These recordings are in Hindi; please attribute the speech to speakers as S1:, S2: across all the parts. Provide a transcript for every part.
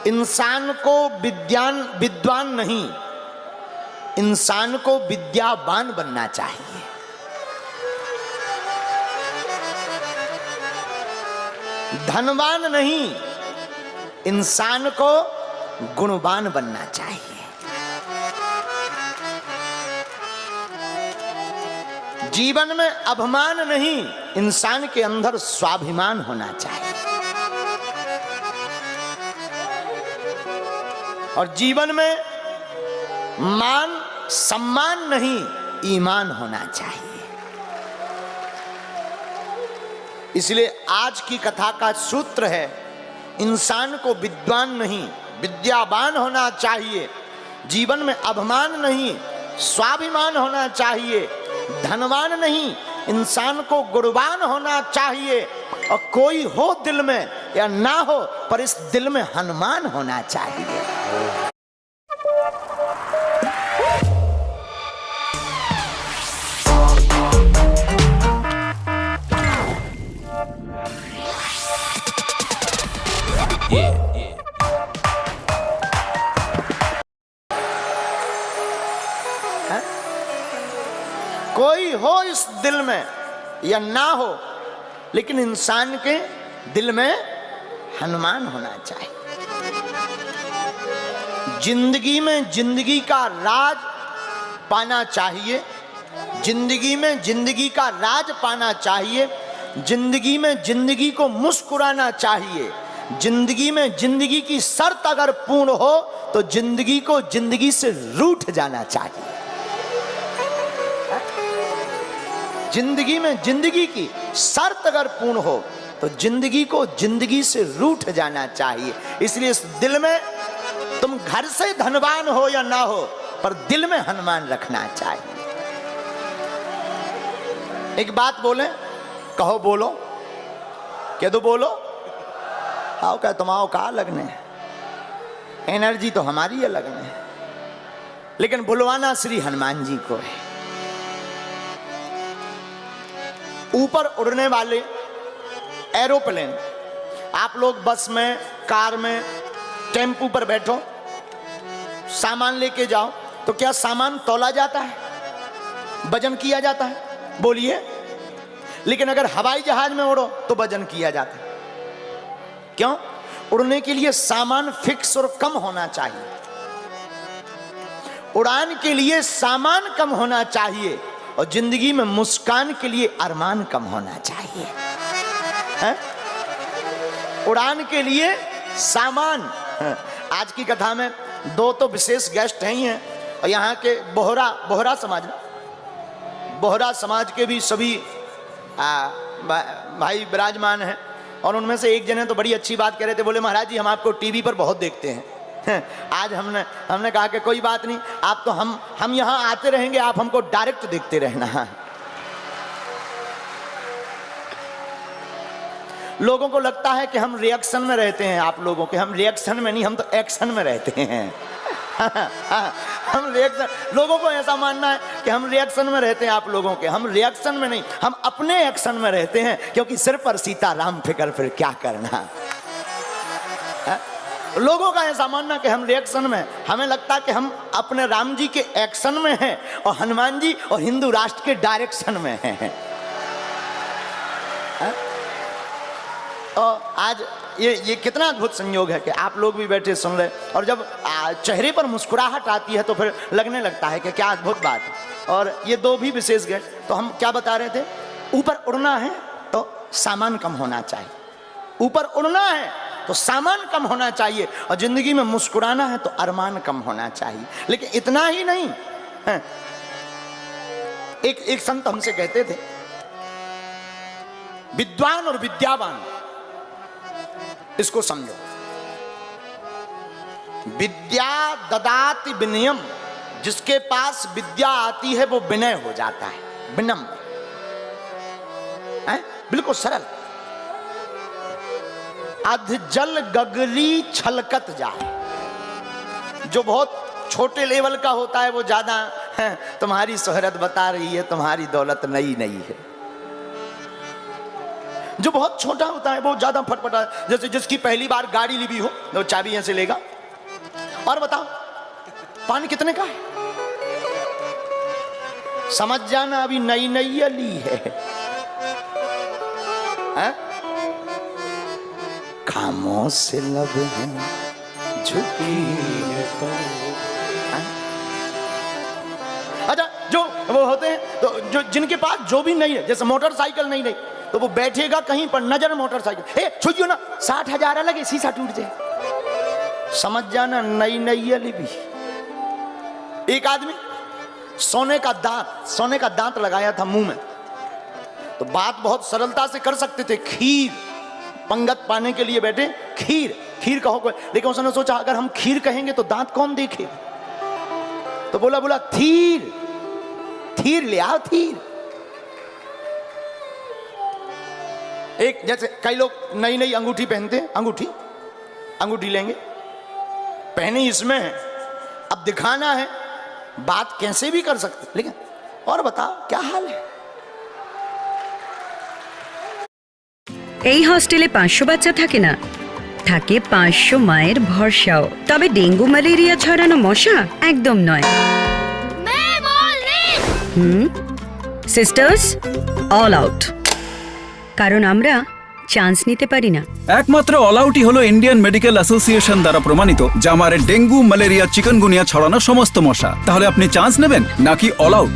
S1: इंसान को विद्वान नहीं, इंसान को विद्यावान बनना चाहिए। धनवान नहीं, इंसान को गुणवान बनना चाहिए। जीवन में अभिमान नहीं, इंसान के अंदर स्वाभिमान होना चाहिए। और जीवन में मान सम्मान नहीं, ईमान होना चाहिए। इसलिए आज की कथा का सूत्र है, इंसान को विद्वान नहीं विद्यावान होना चाहिए। जीवन में अभिमान नहीं, स्वाभिमान होना चाहिए। धनवान नहीं, इंसान को गुणवान होना चाहिए। और कोई हो दिल में या ना हो, पर इस दिल में हनुमान होना चाहिए। कोई हो इस दिल में या ना हो, लेकिन इंसान के दिल में हनुमान होना चाहिए। जिंदगी में जिंदगी का राज पाना चाहिए। जिंदगी में जिंदगी का राज पाना चाहिए। जिंदगी में जिंदगी को मुस्कुराना चाहिए। जिंदगी में जिंदगी की शर्त अगर पूर्ण हो तो जिंदगी को जिंदगी से रूठ जाना चाहिए। जिंदगी में जिंदगी की शर्त अगर पूर्ण हो तो जिंदगी को जिंदगी से रूठ जाना चाहिए। इसलिए इस दिल में तुम घर से धनवान हो या ना हो, पर दिल में हनुमान रखना चाहिए। एक बात बोले, कहो बोलो, कह दो बोलो, आओ क्या तुम आओ का लगने, एनर्जी तो हमारी है लगने, लेकिन बुलवाना श्री हनुमान जी को है। ऊपर उड़ने वाले एरोप्लेन, आप लोग बस में, कार में, टेम्पू पर बैठो, सामान लेके जाओ तो क्या सामान तौला जाता है, वजन किया जाता है? बोलिए। लेकिन अगर हवाई जहाज में उड़ो तो वजन किया जाता है। क्यों? उड़ने के लिए सामान फिक्स और कम होना चाहिए। उड़ान के लिए सामान कम होना चाहिए और जिंदगी में मुस्कान के लिए अरमान कम होना चाहिए। है? उड़ान के लिए सामान। आज की कथा में दो तो विशेष गेस्ट हैं ही हैं, और यहाँ के बोहरा समाज, बोहरा समाज के भी सभी भाई विराजमान हैं। और उनमें से एक जने तो बड़ी अच्छी बात कह रहे थे, बोले महाराज जी हम आपको टीवी पर बहुत देखते हैं। आज हमने कहा कि कोई बात नहीं, आप तो हम यहाँ आते रहेंगे, आप हमको डायरेक्ट देखते रहना। लोगों को लगता है कि हम रिएक्शन में रहते हैं, आप लोगों के, हम रिएक्शन में नहीं, हम तो एक्शन में रहते हैं। हम रिएक्शन, लोगों को ऐसा मानना है कि हम रिएक्शन में रहते हैं, आप लोगों के, हम रिएक्शन में नहीं, हम अपने एक्शन में रहते हैं, क्योंकि सिर पर सीताराम फिकर फिर क्या करना। लोगों का ऐसा मानना कि हम रिएक्शन में, हमें लगता है कि हम अपने राम जी के एक्शन में हैं और हनुमान जी और हिंदू राष्ट्र के डायरेक्शन में हैं। और आज ये कितना अद्भुत संयोग है कि आप लोग भी बैठे सुन रहे, और जब चेहरे पर मुस्कुराहट आती है तो फिर लगने लगता है कि क्या अद्भुत बात है। और ये दो भी विशेष गेस्ट, तो हम क्या बता रहे थे, ऊपर उड़ना है तो सामान कम होना चाहिए। ऊपर उड़ना है तो सामान कम होना चाहिए, और जिंदगी में मुस्कुराना है तो अरमान कम होना चाहिए। लेकिन इतना ही नहीं है। एक संत हमसे कहते थे, विद्वान और विद्यावान, इसको समझो। विद्या ददाति विनयम, जिसके पास विद्या आती है वो विनय हो जाता है, विनम्र है, बिल्कुल सरल। अध जल गगरी छलकत जाए, जो बहुत छोटे लेवल का होता है वो ज्यादा है, तुम्हारी शोहरत बता रही है, तुम्हारी दौलत नई नई है। जो बहुत छोटा होता है, बहुत ज्यादा फटफटा, जैसे जिसकी पहली बार गाड़ी ली भी हो तो चाबी यहां से लेगा। और बताओ पान कितने का है? समझ जाना अभी नई नई ली है, हैं? खामोश से लब है झुकी है तो। अच्छा, जो वो होते हैं तो जो जिनके पास जो भी नहीं है, जैसे मोटरसाइकिल नहीं रही तो वो बैठेगा कहीं पर, नजर मोटरसाइकिल, ए छुइयो ना, 60,000 लगे, शीशा टूट जाए, समझ जाना नई नई अली भी। एक आदमी सोने का दांत लगाया था मुंह में, तो बात बहुत सरलता से कर सकते थे, खीर पंगत पाने के लिए बैठे, खीर कहो कोई, लेकिन उसने सोचा अगर हम खीर कहेंगे तो दांत कौन देखे, तो बोला थीर ले आओ, थीर। एक जैसे कई लोग नई नई अंगूठी पहनते हैं, अंगूठी लेंगे, पहने इसमें है, अब दिखाना है, बात कैसे भी कर सकते, लेकिन और बताओ क्या हाल है।
S2: এই হস্টেলে 500 বাচ্চা থাকে না, থাকে 500 মায়ের ভরসাও। তবে ডেঙ্গু ম্যালেরিয়া ছড়ানো মশা একদম নয়। সিস্টার্স অল আউট, কারণ আমরা চান্স নিতে পারি না।
S3: একমাত্র অল আউটই হলো ইন্ডিয়ান মেডিকেল অ্যাসোসিয়েশন দ্বারা প্রমাণিত, যা মারে ডেঙ্গু, ম্যালেরিয়া, চিকনগুনিয়া ছড়ানো সমস্ত মশা। তাহলে আপনি চান্স নেবেন নাকি অল আউট?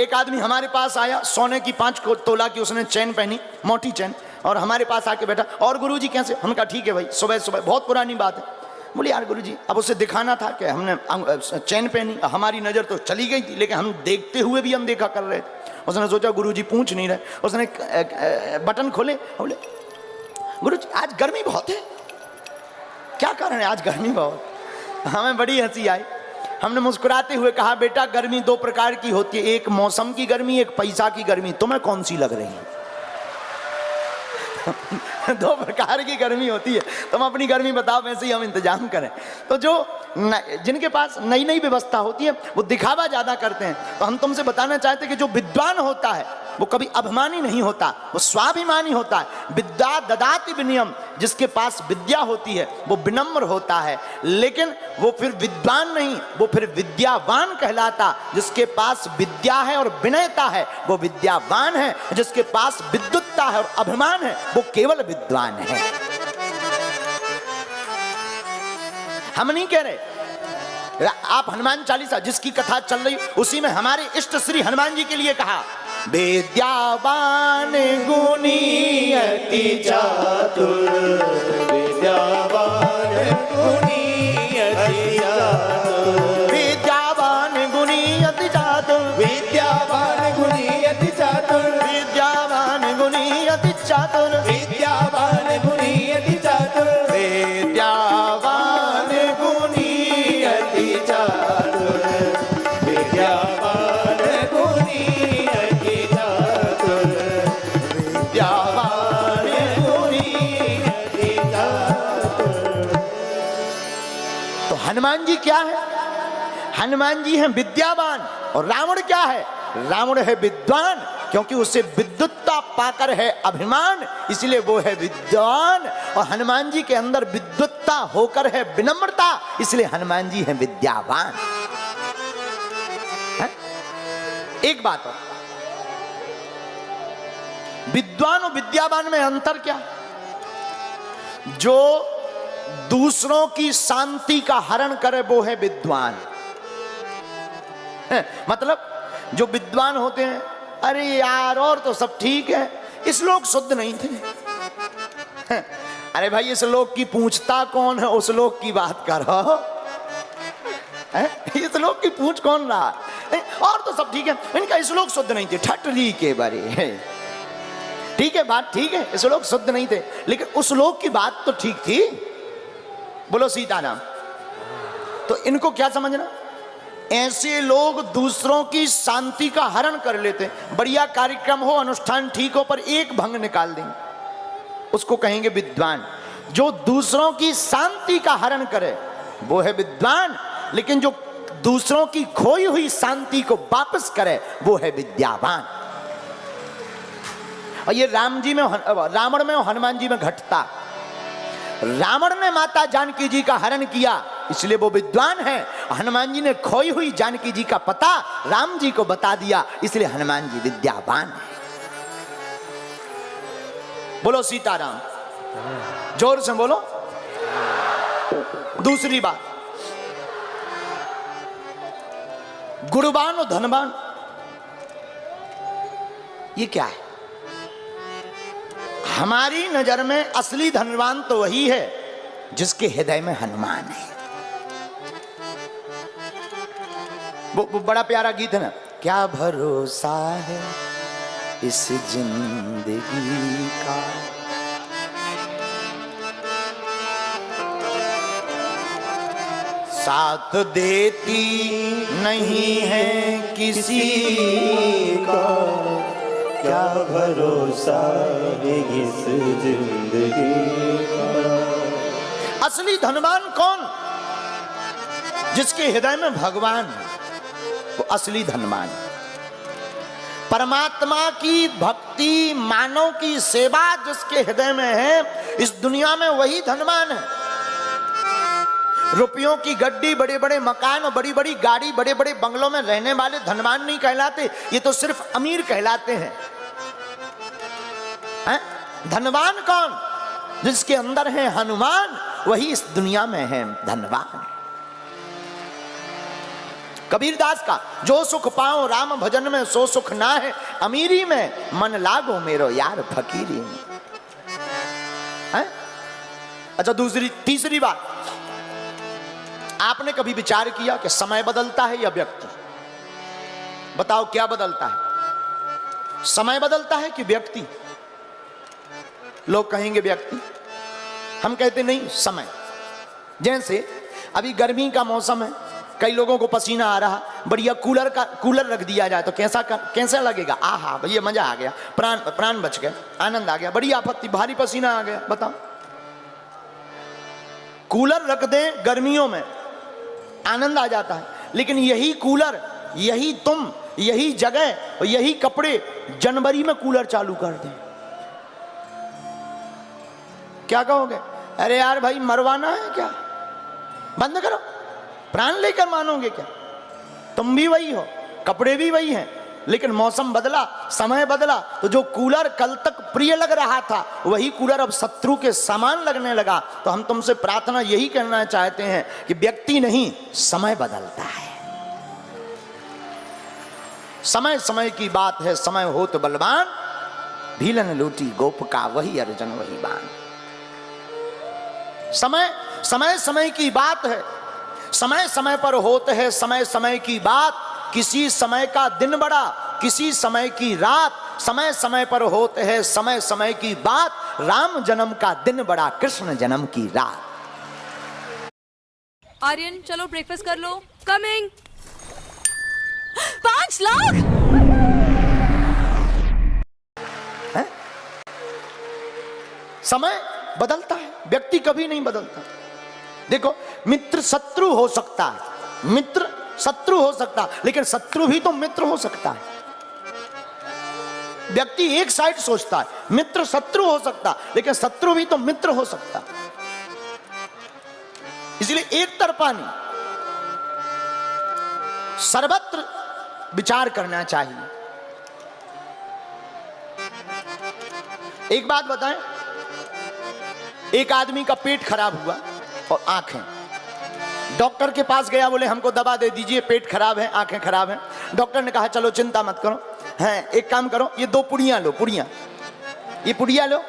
S1: एक आदमी हमारे पास आया, सोने की 5 तोला की उसने चैन पहनी, मोटी चैन, और हमारे पास आके बैठा, और गुरुजी कैसे? हमने कहा ठीक है भाई, सुबह बहुत पुरानी बात है। बोले यार गुरुजी, अब उसे दिखाना था कि हमने चैन पहनी, हमारी नज़र तो चली गई थी, लेकिन हम देखते हुए भी अनदेखा कर रहे थे। उसने सोचा गुरुजी पूछ नहीं रहे, उसने बटन खोले, बोले गुरुजी आज गर्मी बहुत है। क्या कारण है आज गर्मी बहुत? हमें बड़ी हंसी आई। हमने मुस्कुराते हुए कहा बेटा गर्मी 2 प्रकार की होती है, एक मौसम की गर्मी, एक पैसा की गर्मी, तुम्हें कौन सी लग रही है? 2 प्रकार की गर्मी होती है, तुम अपनी गर्मी बताओ, वैसे ही हम इंतजाम करें। तो जो जिनके पास नई नई व्यवस्था होती है वो दिखावा ज्यादा करते हैं। तो हम तुमसे बताना चाहते हैं कि जो विद्वान होता है वो कभी अभिमानी नहीं होता, वो स्वाभिमानी होता है। विद्या ददाति विनयम, जिसके पास विद्या होती है वो विनम्र होता है, लेकिन वो फिर विद्वान नहीं, वो फिर विद्यावान कहलाता। जिसके पास विद्या है और विनयता है वो विद्यावान है, जिसके पास विद्युत्ता है और अभिमान है वो केवल विद्वान है। हम नहीं कह रहे, आप हनुमान चालीसा जिसकी कथा चल रही उसी में हमारे इष्ट श्री हनुमान जी के लिए कहा, विद्यावान गुणी अति चातुर, विद्यावान गुणी अति चातुर, विद्यावान गुणी अति चातुर, विद्यावान गुणी अति चातुर, विद्यावान गुणी अति चातुर, विद्यावान गुणी अति चातुर, विद्यावान गुणी अति चातुर, विद्यावान गुणी अति चातुर, विद्यावान गुणी अति चातुर। तो हनुमान जी क्या है? हनुमान जी हैं विद्यावान, और रावण क्या है? रावण है विद्वान, क्योंकि उसे विद्युत्ता पाकर है अभिमान, इसलिए वो है विद्वान। और हनुमान जी के अंदर विद्युत्ता होकर है विनम्रता, इसलिए हनुमान जी हैं विद्यावान। है? एक बात और, विद्वान और विद्यावान में अंतर क्या? जो दूसरों की शांति का हरण करे वो है विद्वान। मतलब जो विद्वान होते हैं, अरे यार और तो सब ठीक है, इस लोग शुद्ध नहीं थे। अरे भाई इस लोग की पूछता कौन है, उस लोग की बात करो। इस लोग की पूछ कौन रहा? और तो सब ठीक है, इनका इस लोग शुद्ध नहीं थे, ठटरी के बारे। ठीक है, बात ठीक है, इस लोग शुद्ध नहीं थे, लेकिन उस लोग की बात तो ठीक थी। बोलो सीताराम। तो इनको क्या समझना, ऐसे लोग दूसरों की शांति का हरण कर लेते हैं। बढ़िया कार्यक्रम हो, अनुष्ठान ठीक हो, पर एक भंग निकाल देंगे, उसको कहेंगे विद्वान। जो दूसरों की शांति का हरण करे वो है विद्वान, लेकिन जो दूसरों की खोई हुई शांति को वापस करे वो है विद्यावान। और ये रावण में और हनुमान जी में घटता। रावण ने माता जानकी जी का हरण किया इसलिए वो विद्वान है, हनुमान जी ने खोई हुई जानकी जी का पता राम जी को बता दिया इसलिए हनुमान जी विद्यावान है। बोलो सीताराम, जोर से बोलो। दूसरी बात, गुणवान और धनवान, ये क्या है? हमारी नजर में असली धनवान तो वही है जिसके हृदय में हनुमान है। वो बड़ा प्यारा गीत है ना, क्या भरोसा है इस जिंदगी का, साथ देती नहीं है किसी का,
S4: क्या भरोसा है इस जिंदगी का।
S1: असली धनवान कौन? जिसके हृदय में भगवान है, वो असली धनवान। परमात्मा की भक्ति, मानव की सेवा जिसके हृदय में है, इस दुनिया में वही धनवान है। रुपयों की गड्डी, बड़े बड़े मकान और बड़ी बड़ी गाड़ी, बड़े बड़े बंगलों में रहने वाले धनवान नहीं कहलाते, ये तो सिर्फ अमीर कहलाते हैं। धनवान कौन? जिसके अंदर है हनुमान, वही इस दुनिया में है धनवान। कबीरदास का, जो सुख पाओ राम भजन में सो सुख ना है अमीरी में, मन लागो मेरो यार फकीरी में। अच्छा, तीसरी बात, आपने कभी विचार किया कि समय बदलता है या व्यक्ति? बताओ क्या बदलता है, समय बदलता है कि व्यक्ति? लोग कहेंगे व्यक्ति, हम कहते नहीं समय। जैसे अभी गर्मी का मौसम है, कई लोगों को पसीना आ रहा, बढ़िया कूलर रख दिया जाए तो कैसा लगेगा? आहा भैया मजा आ गया, प्राण बच गए, आनंद आ गया। बड़ी आपत्ति, भारी पसीना आ गया, बताओ। कूलर रख दें गर्मियों में, आनंद आ जाता है, लेकिन यही कूलर, यही तुम, यही जगह और यही कपड़े जनवरी में कूलर चालू कर दें, क्या कहोगे? अरे यार भाई मरवाना है क्या, बंद करो। प्राण लेकर मानोगे क्या? तुम भी वही हो, कपड़े भी वही हैं, लेकिन मौसम बदला, समय बदला, तो जो कूलर कल तक प्रिय लग रहा था वही कूलर अब शत्रु के समान लगने लगा। तो हम तुमसे प्रार्थना यही करना चाहते हैं कि व्यक्ति नहीं, समय बदलता है। समय समय की बात है, समय हो तो बलवान, भीलन लूटी गोप का वही अर्जुन वही बाण। समय समय की बात है, समय समय पर होते है समय समय की बात। किसी समय का दिन बड़ा, किसी समय की रात, समय समय पर होते हैं समय समय की बात। राम जन्म का दिन बड़ा, कृष्ण जन्म की रात।
S5: आर्यन चलो ब्रेकफास्ट कर लो। कमिंग। 5 लाख
S1: है? समय बदलता है, व्यक्ति कभी नहीं बदलता। देखो, मित्र शत्रु हो सकता है, मित्र शत्रु हो सकता, लेकिन शत्रु भी तो मित्र हो सकता है। व्यक्ति एक साइड सोचता है, मित्र शत्रु हो सकता, लेकिन शत्रु भी तो मित्र हो सकता। इसलिए एक तरफा नहीं, सर्वत्र विचार करना चाहिए। एक बात बताएं, एक आदमी का पेट खराब हुआ और आंखें, डॉक्टर के पास गया, बोले हमको दवा दे दीजिए, पेट खराब है, आंखें खराब हैं। डॉक्टर ने कहा चलो चिंता मत करो, हैं एक काम करो, ये 2 पुड़ियां लो, ये पुड़िया लो,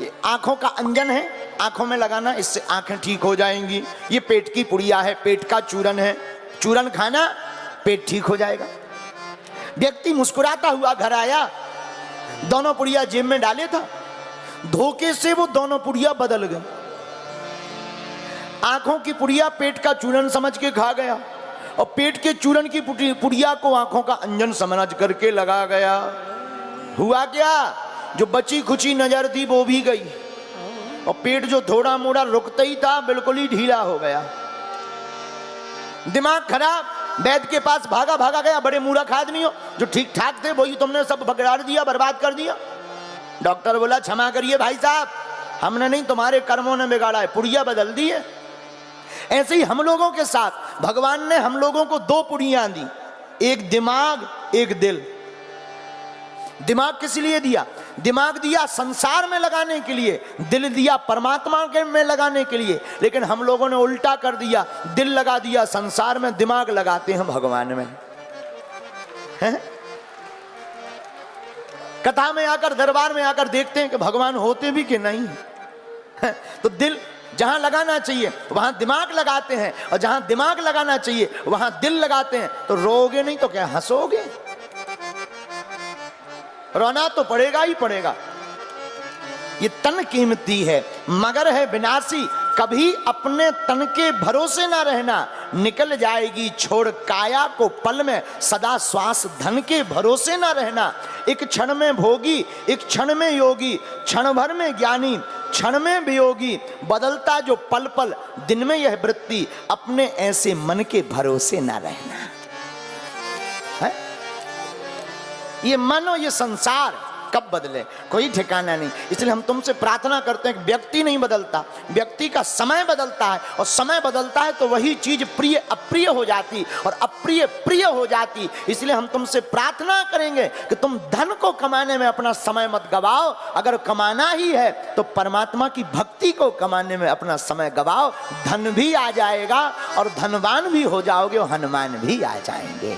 S1: ये आंखों का अंजन है, आंखों में लगाना, इससे आंखें ठीक हो जाएंगी। ये पेट की पुड़िया है, पेट का चूरन है, चूरन खाना, पेट ठीक हो जाएगा। व्यक्ति मुस्कुराता हुआ घर आया, दोनों पुड़िया जेब में डाले था, धोखे से वो दोनों पुड़िया बदल गए। आंखों की पुड़िया पेट का चूरन समझ के खा गया और पेट के चूरन की पुड़िया को आंखों का अंजन समझ करके लगा गया। हुआ क्या, जो बची खुची नजर थी वो भी गई और पेट जो थोड़ा मोड़ा रुकता ही था बिल्कुल ही ढीला हो गया। दिमाग खराब, वैद्य के पास भागा भागा गया। बड़े मूर्ख आदमी हो, जो ठीक ठाक थे वही तुमने सब बगाड़ दिया, बर्बाद कर दिया। डॉक्टर बोला क्षमा करिए भाई साहब, हमने नहीं, तुम्हारे कर्मों ने बिगाड़ा है, पुड़िया बदल दी है। ऐसे ही हम लोगों के साथ भगवान ने हम लोगों को दो पुड़ियां दी, एक दिमाग एक दिल। दिमाग किस लिए दिया? दिमाग दिया संसार में लगाने के लिए, दिल दिया परमात्मा के में लगाने के लिए। लेकिन हम लोगों ने उल्टा कर दिया, दिल लगा दिया संसार में, दिमाग लगाते हैं भगवान में। हैं? कथा में आकर, दरबार में आकर देखते हैं कि भगवान होते भी कि नहीं। तो दिल जहां लगाना चाहिए वहां दिमाग लगाते हैं, और जहां दिमाग लगाना चाहिए वहां दिल लगाते हैं। तो रोगे नहीं तो क्या हंसोगे? रोना तो पड़ेगा ही पड़ेगा। ये तन कीमती है मगर है विनाशी, कभी अपने तन के भरोसे ना रहना, निकल जाएगी छोड़ काया को पल में, सदा श्वास धन के भरोसे ना रहना। एक क्षण में भोगी, एक क्षण में योगी, क्षण भर में ज्ञानी, क्षण में वियोगी, बदलता जो पल पल दिन में यह वृत्ति, अपने ऐसे मन के भरोसे ना रहना। है? ये मन और ये संसार कब बदले कोई ठिकाना नहीं। इसलिए हम तुमसे प्रार्थना करते हैं कि व्यक्ति नहीं बदलता, व्यक्ति का समय बदलता है, और समय बदलता है तो वही चीज प्रिय अप्रिय हो जाती और अप्रिय प्रिय हो जाती। इसलिए हम तुमसे प्रार्थना करेंगे कि तुम धन को कमाने में अपना समय मत गवाओ। अगर कमाना ही है तो परमात्मा की भक्ति को कमाने में अपना समय गवाओ। धन भी आ जाएगा और धनवान भी हो जाओगे और हनुमान भी आ जाएंगे।